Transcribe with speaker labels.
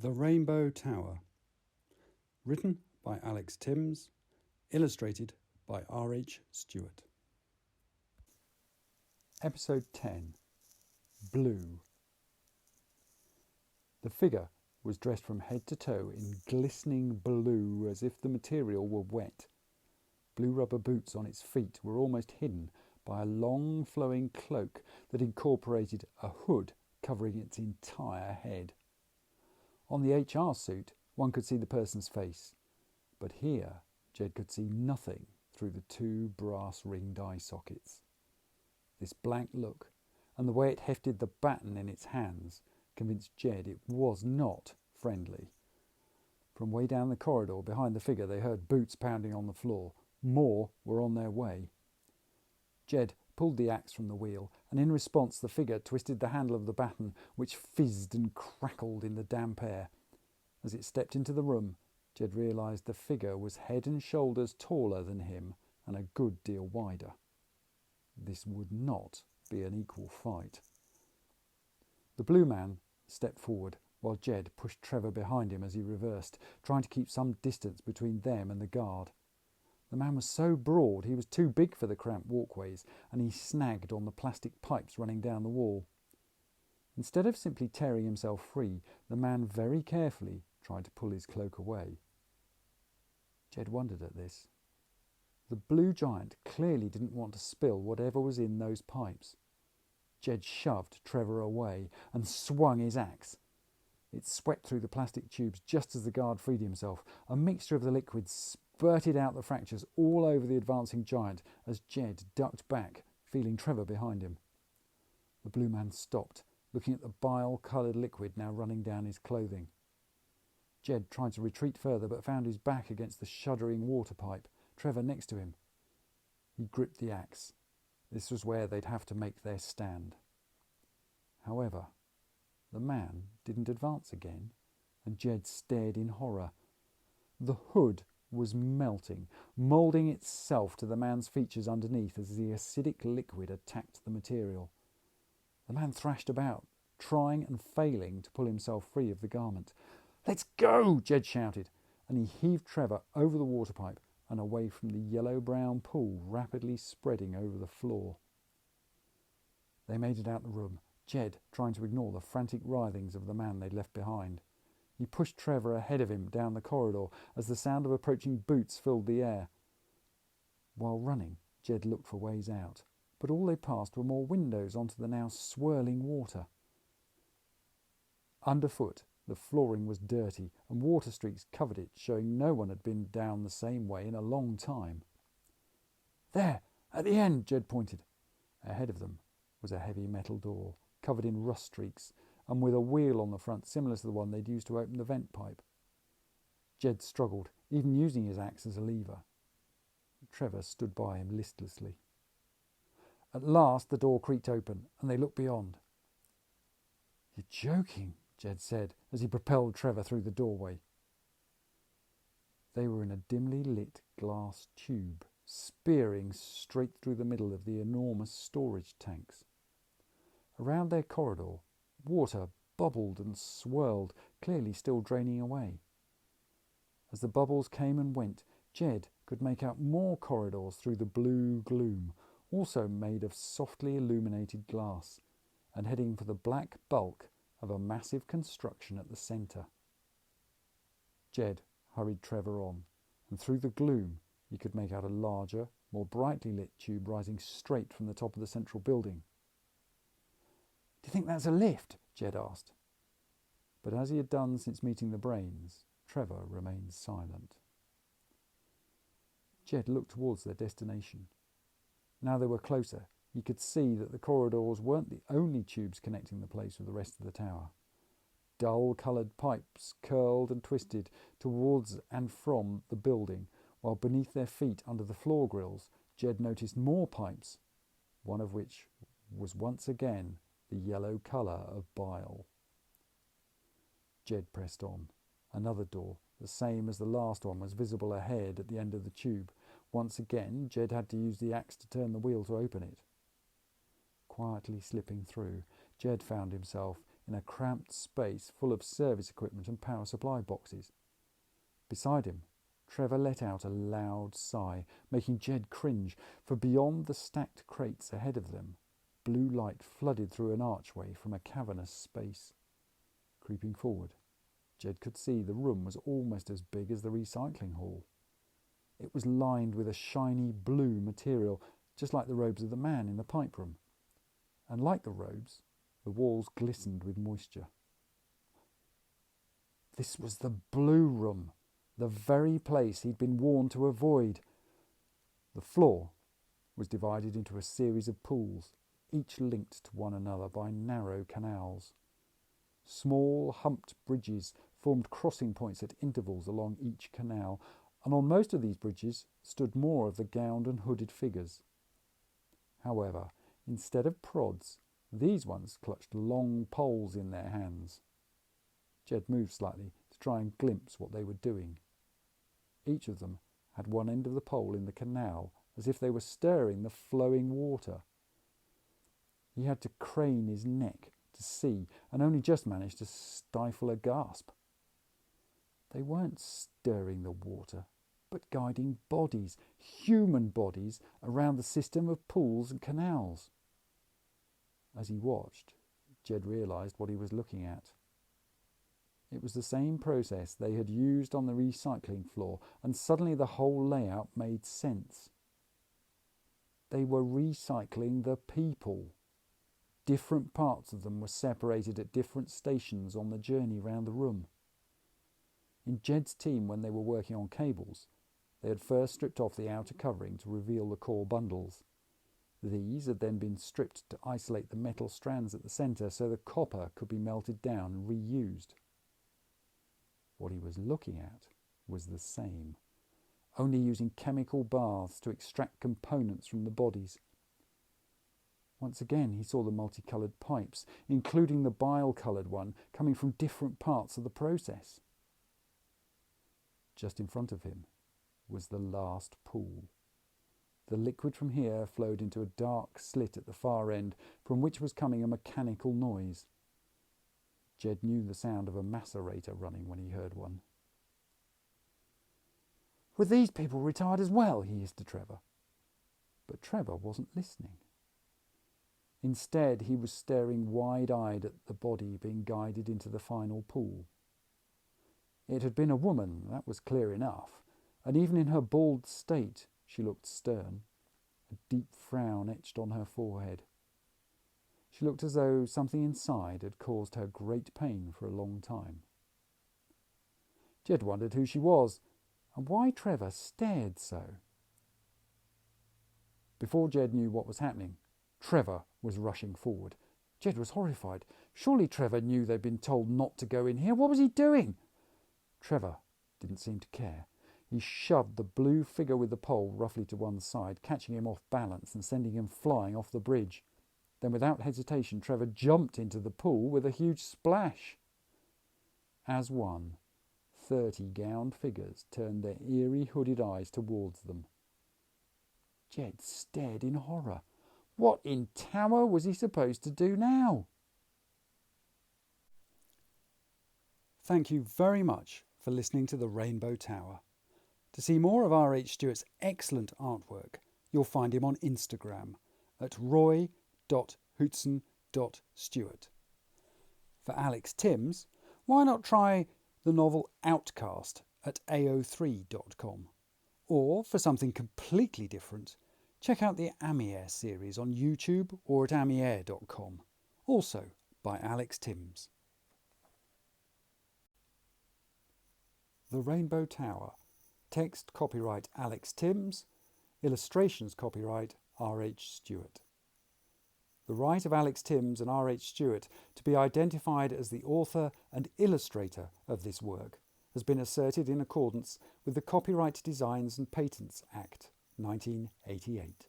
Speaker 1: The Rainbow Tower. Written by Alex Tymms. Illustrated by R H Stewart. Episode 10. Blue. The figure was dressed from head to toe in glistening blue, as if the material were wet. Blue rubber boots on its feet were almost hidden by a long flowing cloak that incorporated a hood covering its entire head. On the HR suit, one could see the person's face, but here Jed could see nothing through the two brass ringed eye sockets. This blank look, and the way it hefted the baton in its hands, convinced Jed it was not friendly. From way down the corridor behind the figure they heard boots pounding on the floor. More were on their way. Jed pulled the axe from the wheel, and in response the figure twisted the handle of the baton, which fizzed and crackled in the damp air. As it stepped into the room, Jed realised the figure was head and shoulders taller than him and a good deal wider. This would not be an equal fight. The blue man stepped forward, while Jed pushed Trevor behind him as he reversed, trying to keep some distance between them and the guard. The man was so broad he was too big for the cramped walkways, and he snagged on the plastic pipes running down the wall. Instead of simply tearing himself free, the man very carefully tried to pull his cloak away. Jed wondered at this. The blue giant clearly didn't want to spill whatever was in those pipes. Jed shoved Trevor away and swung his axe. It swept through the plastic tubes just as the guard freed himself. A mixture of the liquid spurted out the fractures all over the advancing giant as Jed ducked back, feeling Trevor behind him. The blue man stopped, looking at the bile-coloured liquid now running down his clothing. Jed tried to retreat further, but found his back against the shuddering water pipe, Trevor next to him. He gripped the axe. This was where they'd have to make their stand. However, the man didn't advance again, and Jed stared in horror. The hood was melting, moulding itself to the man's features underneath as the acidic liquid attacked the material. The man thrashed about, trying and failing to pull himself free of the garment. "Let's go!" Jed shouted, and he heaved Trevor over the water pipe and away from the yellow-brown pool rapidly spreading over the floor. They made it out the room, Jed trying to ignore the frantic writhings of the man they'd left behind. He pushed Trevor ahead of him down the corridor as the sound of approaching boots filled the air. While running, Jed looked for ways out, but all they passed were more windows onto the now swirling water. Underfoot, the flooring was dirty, and water streaks covered it, showing no one had been down the same way in a long time. "There, at the end," Jed pointed. Ahead of them was a heavy metal door, covered in rust streaks, and with a wheel on the front similar to the one they'd used to open the vent pipe. Jed struggled, even using his axe as a lever. Trevor stood by him listlessly. At last the door creaked open, and they looked beyond. "You're joking," Jed said, as he propelled Trevor through the doorway. They were in a dimly lit glass tube, spearing straight through the middle of the enormous storage tanks. Around their corridor, water bubbled and swirled, clearly still draining away. As the bubbles came and went, Jed could make out more corridors through the blue gloom, also made of softly illuminated glass, and heading for the black bulk of a massive construction at the centre. Jed hurried Trevor on, and through the gloom he could make out a larger, more brightly lit tube rising straight from the top of the central building. "Do you think that's a lift?" Jed asked. But as he had done since meeting the brains, Trevor remained silent. Jed looked towards their destination. Now they were closer. He could see that the corridors weren't the only tubes connecting the place with the rest of the tower. Dull-coloured pipes curled and twisted towards and from the building, while beneath their feet under the floor grills, Jed noticed more pipes, one of which was once again the yellow colour of bile. Jed pressed on. Another door, the same as the last one, was visible ahead at the end of the tube. Once again, Jed had to use the axe to turn the wheel to open it. Quietly slipping through, Jed found himself in a cramped space full of service equipment and power supply boxes. Beside him, Trevor let out a loud sigh, making Jed cringe, for beyond the stacked crates ahead of them, blue light flooded through an archway from a cavernous space. Creeping forward, Jed could see the room was almost as big as the recycling hall. It was lined with a shiny blue material, just like the robes of the man in the pipe room. And like the robes, the walls glistened with moisture. This was the blue room, the very place he'd been warned to avoid. The floor was divided into a series of pools, each linked to one another by narrow canals. Small humped bridges formed crossing points at intervals along each canal, and on most of these bridges stood more of the gowned and hooded figures. However, instead of prods, these ones clutched long poles in their hands. Jed moved slightly to try and glimpse what they were doing. Each of them had one end of the pole in the canal, as if they were stirring the flowing water. He had to crane his neck to see, and only just managed to stifle a gasp. They weren't stirring the water, but guiding bodies, human bodies, around the system of pools and canals. As he watched, Jed realised what he was looking at. It was the same process they had used on the recycling floor, and suddenly the whole layout made sense. They were recycling the people. Different parts of them were separated at different stations on the journey round the room. In Jed's team, when they were working on cables, they had first stripped off the outer covering to reveal the core bundles. These had then been stripped to isolate the metal strands at the centre so the copper could be melted down and reused. What he was looking at was the same, only using chemical baths to extract components from the bodies. Once again he saw the multicoloured pipes, including the bile-coloured one, coming from different parts of the process. Just in front of him was the last pool. The liquid from here flowed into a dark slit at the far end, from which was coming a mechanical noise. Jed knew the sound of a macerator running when he heard one. "Were these people retired as well?" he hissed to Trevor. But Trevor wasn't listening. Instead, he was staring wide-eyed at the body being guided into the final pool. It had been a woman, that was clear enough, and even in her bald state she looked stern, a deep frown etched on her forehead. She looked as though something inside had caused her great pain for a long time. Jed wondered who she was, and why Trevor stared so. Before Jed knew what was happening, Trevor was rushing forward. Jed was horrified. Surely Trevor knew they'd been told not to go in here. What was he doing? Trevor didn't seem to care. He shoved the blue figure with the pole roughly to one side, catching him off balance and sending him flying off the bridge. Then without hesitation, Trevor jumped into the pool with a huge splash. As one, 30 gowned figures turned their eerie hooded eyes towards them. Jed stared in horror. What in Tower was he supposed to do now? Thank you very much for listening to The Rainbow Tower. To see more of R H Stewart's excellent artwork, you'll find him on Instagram at roy.hootson.stewart. For Alex Tymms, why not try the novel OutCaste at ao3.com? Or, for something completely different, check out the Amier series on YouTube or at amier.com, also by Alex Tymms. The Rainbow Tower. Text copyright Alex Tymms. Illustrations copyright R H Stewart. The right of Alex Tymms and R H Stewart to be identified as the author and illustrator of this work has been asserted in accordance with the Copyright Designs and Patents Act 1988.